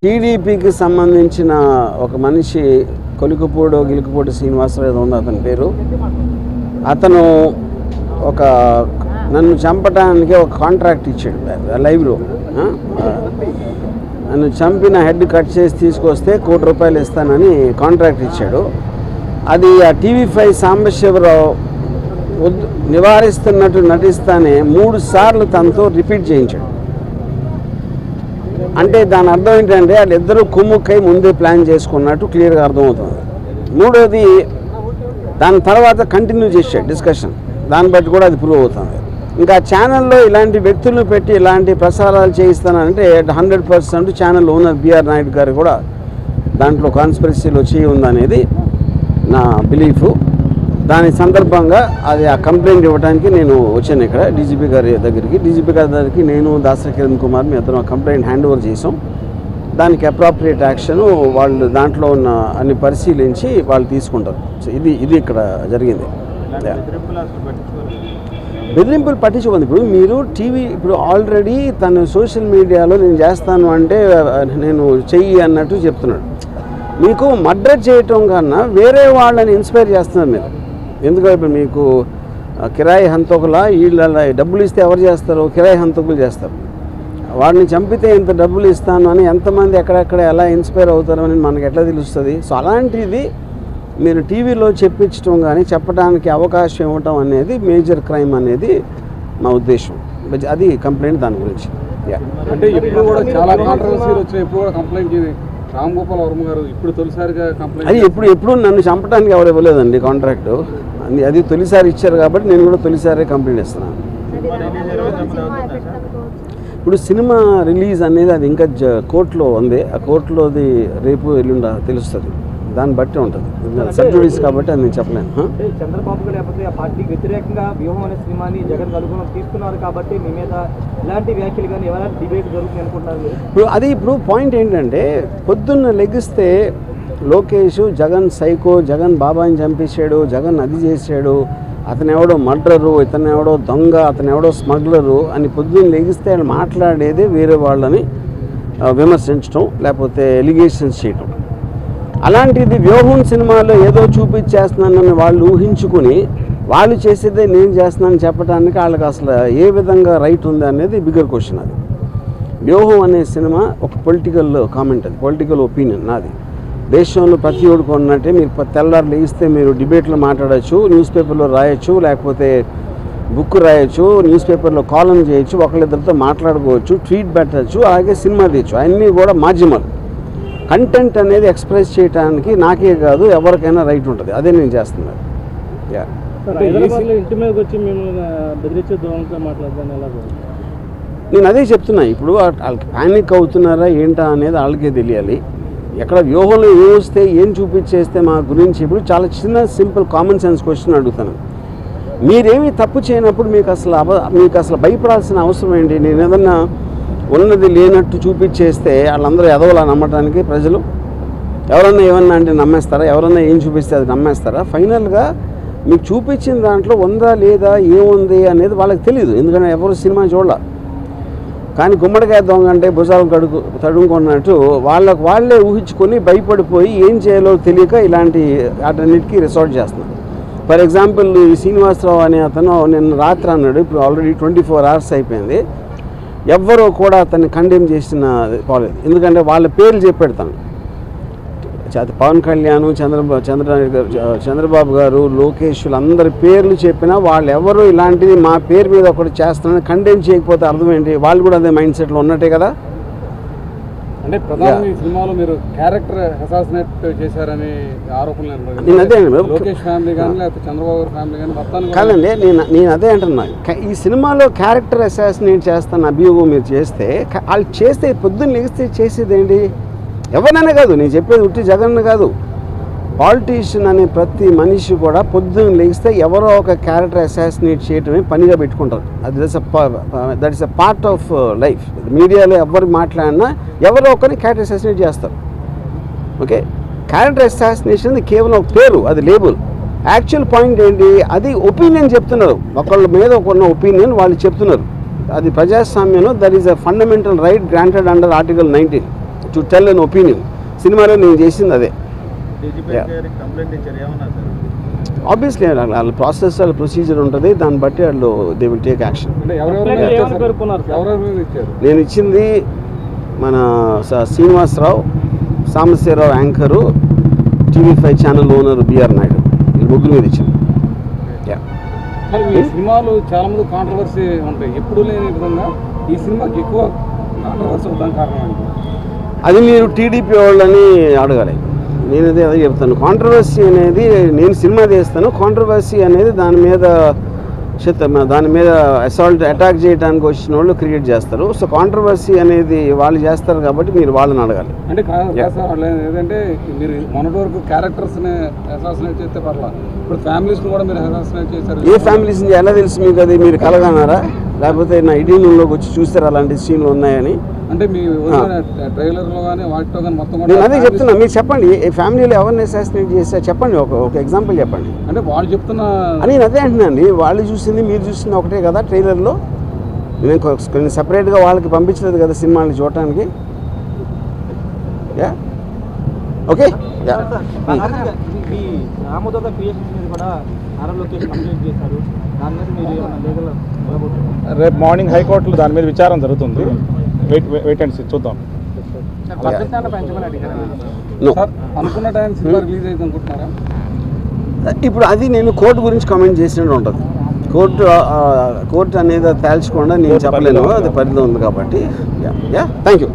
టీడీపీకి సంబంధించిన ఒక మనిషి గిలుకుపూడి శ్రీనివాసరావు ఏదో ఉంది అతని పేరు. అతను నన్ను చంపడానికి ఒక కాంట్రాక్ట్ ఇచ్చాడు లైవ్లో. నన్ను చంపిన హెడ్ కట్ చేసి తీసుకొస్తే ₹1,00,00,000 ఇస్తానని కాంట్రాక్ట్ ఇచ్చాడు. అది ఆ TV5 సాంబశివరావు నివారిస్తున్నట్టు నటిస్తానే 3 సార్లు తనతో రిపీట్ చేయించాడు. అంటే దాని అర్థం ఏంటంటే వాళ్ళిద్దరూ కుమ్ముక్కై ముందే ప్లాన్ చేసుకున్నట్టు క్లియర్గా అర్థమవుతుంది. మూడోది దాని తర్వాత కంటిన్యూ చేశాడు డిస్కషన్, దాన్ని బట్టి కూడా అది ప్రూవ్ అవుతుంది. ఇంకా ఛానల్లో ఇలాంటి వ్యక్తులను పెట్టి ఇలాంటి ప్రసారాలు చేయిస్తానంటే 100% ఛానల్ ఓనర్ బిఆర్ నాయుడు గారు కూడా దాంట్లో కాన్స్పిరసీలో చేయి ఉందనేది నా బిలీఫు. దాని సందర్భంగా అది ఆ కంప్లైంట్ ఇవ్వడానికి నేను వచ్చాను ఇక్కడ డీజీపీ గారి దగ్గరికి. నేను దాసరి కిరణ్ కుమార్ మీ ఇద్దరం కంప్లైంట్ హ్యాండ్ ఓవర్ చేసాం. దానికి అప్రాప్రియేట్ యాక్షన్ వాళ్ళు దాంట్లో ఉన్న అన్ని పరిశీలించి వాళ్ళు తీసుకుంటారు. సో ఇది ఇక్కడ జరిగింది. బెదిరింపులు పట్టించుకోండి. ఇప్పుడు మీరు ఇప్పుడు ఆల్రెడీ తను సోషల్ మీడియాలో నేను చేస్తాను అంటే నేను చెయ్యి అన్నట్టు చెప్తున్నాడు. మీకు మర్డర్ చేయటం కన్నా వేరే వాళ్ళని ఇన్స్పైర్ చేస్తున్నారు మీరు. ఎందుకంటే ఇప్పుడు మీకు కిరాయి హంతకుల వీళ్ళ డబ్బులు ఇస్తే ఎవరు చేస్తారు? కిరాయి హంతకులు చేస్తారు. వాడిని చంపితే ఇంత డబ్బులు ఇస్తాను అని ఎంతమంది ఎక్కడెక్కడ ఎలా ఇన్స్పైర్ అవుతారో అని మనకు ఎట్లా తెలుస్తుంది? సో అలాంటిది మీరు టీవీలో చెప్పించడం కానీ చెప్పడానికి అవకాశం ఇవ్వటం అనేది మేజర్ క్రైమ్ అనేది మా ఉద్దేశం. అది కంప్లైంట్ దాని గురించి. అంటే ఇప్పుడు కూడా చాలా కాంట్రవర్సీలు వచ్చాయి. ఇప్పుడు కూడా కంప్లైంట్ రామ్ గోపాల్ వర్మ గారు ఇప్పుడు తొలిసారిగా కంప్లైంట్ అది ఎప్పుడు నన్ను చంపడానికి ఎవరు ఇవ్వలేదండి కాంట్రాక్టు. అది తొలిసారి ఇచ్చారు కాబట్టి నేను కూడా తొలిసారి కంప్లైంట్ ఇస్తున్నాను. ఇప్పుడు సినిమా రిలీజ్ అనేది అది ఇంకా కోర్టులో ఉంది. ఆ కోర్టులోది రేపు ఎల్లుండా తెలుస్తుంది. దాన్ని బట్టి ఉంటుంది. సబ్జుడీస్ కాబట్టి అది నేను చెప్పలేను. చంద్రబాబు లేకపోతే ఆ పార్టీకి వ్యతిరేకంగా వ్యూహం అనే సినిమాని జగన్ అనుగుణం తీసుకున్నారు కాబట్టి మీ మీద ఇలాంటి వ్యాఖ్యలు కానీ ఎవరైనా డిబేట్ జరుగుతుంది అనుకుంటున్నారు. ఇప్పుడు పాయింట్ ఏంటంటే పొద్దున్న లెగిస్తే లోకేష్ జగన్ సైకో, జగన్ బాబాయిని చంపేశాడు, జగన్ అది చేశాడు, అతను ఎవడో మర్డరు, ఇతను ఎవడో దొంగ, అతను ఎవడో స్మగ్లరు అని పొద్దున్న లెగిస్తే వాళ్ళు మాట్లాడేది వేరే వాళ్ళని విమర్శించడం లేకపోతే ఎలిగేషన్స్ చేయటం. అలాంటిది వ్యూహం సినిమాలో ఏదో చూపించేస్తున్నానని వాళ్ళు ఊహించుకుని వాళ్ళు చేసేదే నేను చేస్తున్నానని చెప్పడానికి వాళ్ళకి అసలు ఏ విధంగా రైట్ ఉంది అనేది బిగ్గర్ క్వశ్చన్. అది వ్యూహం అనే సినిమా ఒక పొలిటికల్ కామెంట్, అది పొలిటికల్ ఒపీనియన్ నాది. దేశంలో ప్రతి ఒక్కరికి ఉన్నట్టే మీరు తెల్లారు లేగిస్తే మీరు డిబేట్లో మాట్లాడచ్చు, న్యూస్ పేపర్లో రాయొచ్చు, లేకపోతే బుక్ రాయొచ్చు, న్యూస్ పేపర్లో కాలం చేయొచ్చు, ఒకళ్ళిద్దరితో మాట్లాడుకోవచ్చు, ట్వీట్ పెట్టచ్చు, అలాగే సినిమా తీయచ్చు. అన్నీ కూడా మాధ్యమాలు. కంటెంట్ అనేది ఎక్స్ప్రెస్ చేయడానికి నాకే కాదు ఎవరికైనా రైట్ ఉంటుంది. అదే నేను చేస్తున్నాను. నేను అదే చెప్తున్నా. ఇప్పుడు వాళ్ళకి ప్యానిక్ అవుతున్నారా ఏంటా అనేది వాళ్ళకే తెలియాలి. ఎక్కడ వ్యూహంలో ఏం వస్తే ఏం చూపించేస్తే మా గురించి ఇప్పుడు చాలా చిన్న సింపుల్ కామన్ సెన్స్ క్వశ్చన్ అడుగుతాను. మీరేమీ తప్పు చేయనప్పుడు మీకు అసలు భయపడాల్సిన అవసరం ఏంటి? నేను ఏదన్నా ఉన్నది లేనట్టు చూపించేస్తే వాళ్ళందరూ ఎదవలా నమ్మటానికి ప్రజలు ఎవరన్నా ఏమన్నా అంటే నమ్మేస్తారా? ఎవరన్నా ఏం చూపిస్తే అది నమ్మేస్తారా? ఫైనల్గా మీకు చూపించిన దాంట్లో ఉందా లేదా ఏముంది అనేది వాళ్ళకి తెలియదు. ఎందుకంటే ఎవరు సినిమా చూడాల. కానీ గుమ్మడికాయ దొంగ అంటే భుజాలు తడుముకున్నట్టు వాళ్ళే ఊహించుకొని భయపడిపోయి ఏం చేయాలో తెలియక ఇలాంటి వాటన్నిటికీ రిసార్ట్ చేస్తున్నారు. ఫర్ ఎగ్జాంపుల్ ఈ శ్రీనివాసరావు అనే అతను నిన్న రాత్రి అన్నాడు, ఇప్పుడు ఆల్రెడీ 24 hours అయిపోయింది, ఎవ్వరూ కూడా అతన్ని కండెమ్ చేసిన పోలేదు. ఎందుకంటే వాళ్ళ పేర్లు చెప్పెడతాను. పవన్ కళ్యాణ్, చంద్రబాబు గారు, లోకేష్ అందరి పేర్లు చెప్పినా వాళ్ళు ఎవరు ఇలాంటిది మా పేరు మీద ఒకటి చేస్తున్నారని కండెమ్ చేయకపోతే అర్థం ఏంటి? వాళ్ళు కూడా అదే మైండ్ సెట్లో ఉన్నట్టే కదా. అంటే ప్రధాని సినిమాలో మీరు క్యారెక్టర్ అసాసినేట్ చేశారని ఆరోపణలు నేను అదే లోకేష్ ఫ్యామిలీ కానీ లేకపోతే చంద్రబాబు ఫ్యామిలీ కానీ కాదండి. నేను అదే అంటున్నా. ఈ సినిమాలో క్యారెక్టర్ అసాసినేట్ చేస్తాను అభియోగం మీరు చేస్తే వాళ్ళు చేస్తే పొద్దున్న లెగిస్తే చేసేది ఏంటి? ఎవరినైనా కాదు, నేను చెప్పేది ఉట్టి జగన్ కాదు, పాలిటీషియన్ అనే ప్రతి మనిషి కూడా పొద్దున్న లెగిస్తే ఎవరో ఒక క్యారెక్టర్ అసాసినేట్ చేయటమే పనిగా పెట్టుకుంటారు. అది that is a part of life. మీడియాలో ఎవరు మాట్లాడినా ఎవరో ఒకరిని క్యారెక్టర్ అసాసినేట్ చేస్తారు. ఓకే, క్యారెక్టర్ అసాసినేషన్ కేవలం ఒక పేరు, అది లేబుల్. యాక్చువల్ పాయింట్ ఏంటి? అది ఒపీనియన్ చెప్తున్నారు, ఒకళ్ళ మీద ఒకన్న ఒపీనియన్ వాళ్ళు చెప్తున్నారు. అది ప్రజాస్వామ్యంలో that is a fundamental right granted under article 19. To tell an opinion. సినిమాలో నేను చేసింది అదే. ఆబ్వియస్లీ వాళ్ళ ప్రాసెస్ వాళ్ళ ప్రొసీజర్ ఉంటుంది, దాన్ని బట్టి వాళ్ళు దే విల్ టేక్ యాక్షన్. అంటే ఎవరెవరు ఇచ్చారు? నేను ఇచ్చింది మన Srinivasa Rao, Sambasiva Rao anchor, TV5 channel owner BR Naidu, వీళ్ళు ముగ్గురు మీద ఇచ్చింది. మరి ఈ సినిమాలు చాలా మంది కాంట్రవర్సీ ఉంటాయి, ఎప్పుడు లేని విధంగా ఈ సినిమాకి ఎక్కువ కాంట్రవర్సీ అవడానికి కారణం ఏంటి? అది మీరు టీడీపీ వాళ్ళని అడగాలి. నేను అదే చెప్తాను. కాంట్రవర్సీ అనేది నేను సినిమా తీస్తాను, కాంట్రవర్సీ అనేది దాని మీద అసాల్ట్ అటాక్ చేయడానికి వచ్చిన వాళ్ళు క్రియేట్ చేస్తారు. సో కాంట్రవర్సీ అనేది వాళ్ళు చేస్తారు కాబట్టి మీరు వాళ్ళని అడగాలి. అంటే ఏదంటే మీరు మొన్నటి వరకు క్యారెక్టర్స్ని అసాసినేట్ చేస్తే పర్లేదు, ఇప్పుడు ఫ్యామిలీస్ని కూడా మీరు అసాసినేట్ చేశారు. ఏ ఫ్యామిలీస్ ఎలా తెలుసు మీకు? అది మీరు కలగన్నారా, లేకపోతే నా ఐడియాలోకి వచ్చి చూస్తారా అలాంటి సీన్లు ఉన్నాయని? అంటే మీ ట్రైలర్లో కానీ వాటిలో కానీ మొత్తం నేను అదే చెప్తున్నా, మీరు చెప్పండి ఏ ఫ్యామిలీలో ఎవరిని అసాసినేట్ చేస్తారో చెప్పండి, ఒక ఎగ్జాంపుల్ చెప్పండి. అంటే వాళ్ళు చెప్తున్న నేను అదే అంటున్నాండి, వాళ్ళు చూసింది మీరు చూసింది ఒకటే కదా ట్రైలర్లో. నేను కొన్ని సపరేట్గా వాళ్ళకి పంపించలేదు కదా సినిమాని చూడటానికి. Yeah okay. మీ రామోదోత క్రియేషన్స్ మీద కూడా నారా లోకేష్ కంప్లైంట్ చేశారు, దాని మీద మీరు ఏమైనా లీగల్ వెళ్ళబోతున్నారు? రేపు మార్నింగ్ హైకోర్టులో దాని మీద విచారణ జరుగుతుంది. వెయిట్ అండ్ సీ, చూద్దాం. అనుకున్న టైం సినిమా రిలీజ్ అయితే అనుకుంటున్నారా? ఇప్పుడు అది నేను కోర్టు గురించి కామెంట్ చేసినట్టు ఉంటుంది. కోర్టు అనేది తేల్చకుండా నేను చెప్పలేను, అది పరిధిలో ఉంది కాబట్టి. Yeah thank you.